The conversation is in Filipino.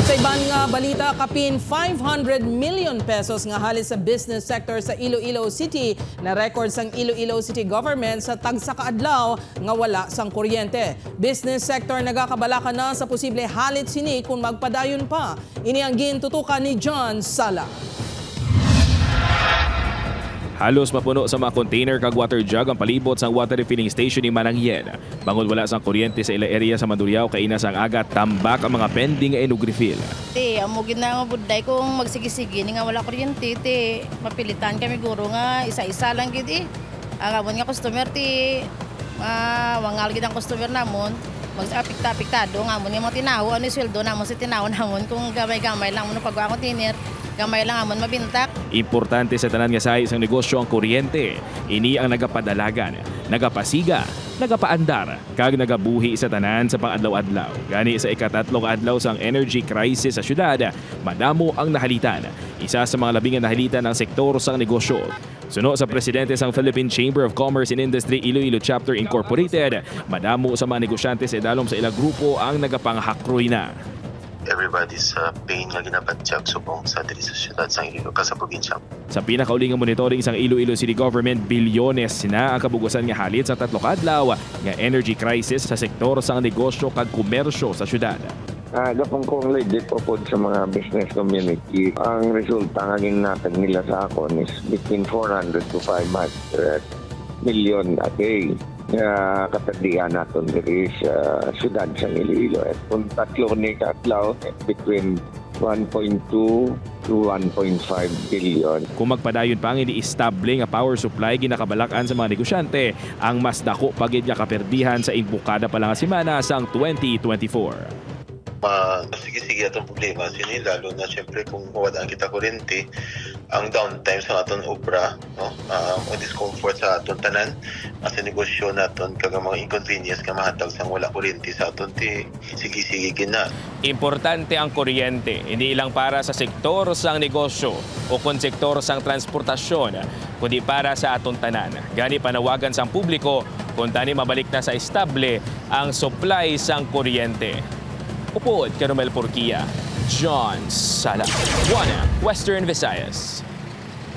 Sa ibang nga balita, kapin 500 million pesos nga halis sa business sector sa Iloilo City na record sang Iloilo City government sa tagsa kaadlaw nga wala sang kuryente. Business sector nagakabalaka na sa posible halit sini kung magpadayon pa. Ini ang gintutukan ni John Sala. Halos mapuno sa mga container kag water jug ang palibot sa water refilling station ni Manangyen. Bangod wala sang kuryente sa ila area sa Mandurriao kay ina sang aga tambak ang mga pending nga inog refill. Amo gid na nga budday kung magsigisigi ni nga wala kuryente mapilitan kami guro nga isa-isa lang gid Ang amon nga customer wangal gid ang customer namon. Mag-apikta-apiktado nga amon nga mga tinaho ano sweldo namon sa tinaho namon kung gamay-gamay lang mo pag container. Gamay lang amon mabintak. Importante sa tanan nga sa isang negosyo ang kuryente. Ini ang nagapadalagan, nagapasiga, nagapaandar, kag nagabuhi sa tanan sa pang-adlaw-adlaw. Gani sa ikatatlong adlaw sang energy crisis sa syudad, madamo ang nahalitan. Isa sa mga labing nahalitan ang sektor sang negosyo. Suno sa presidente sang Philippine Chamber of Commerce and Industry Iloilo Chapter Incorporated, madamo sa mga negosyante sa idalom sa ilang grupo ang nagapanghakroy na. Everybody's pain nga ginabadyag subong sa diri sa syudad sang Iloilo sa probinsya. Sa pinakauling nga monitoring sang Iloilo City Government, bilyones na ang kabugusan nga halit sa tatlo ka adlaw nga energy crisis sa sektor sang negosyo kag komersyo sa syudad. Gapong kong legit po sa mga business community. Ang resulta nga ginatag nila sa akon is between 400 to 500 million a day. Katagdian natin diri sa syudad sa Iloilo. At kung tatlo ni katlaw, between 1.2 to 1.5 billion. Kung magpadayon pa ang ini-estable nga power supply ginakabalakan sa mga negosyante, ang mas dako pagid nga kaperdihan sa imbukada pa lang nga semana sang 2024. Sige atong problema sini lalo na syempre kung mawadaan kita kuryente ang downtime sa aton obra ang discomfort sa aton tanan sa negosyo naton kag mga inconvenience nga mahatag sang wala kuryente sa aton sige gina. Importante ang kuryente hindi lang para sa sektor sang negosyo o kon sektor sang transportasyon kundi para sa aton tanan. Gani panawagan sang publiko kung tani mabalik na sa estable ang supply sang kuryente. Upod, Carmel Porquia, John Sala, Western Visayas.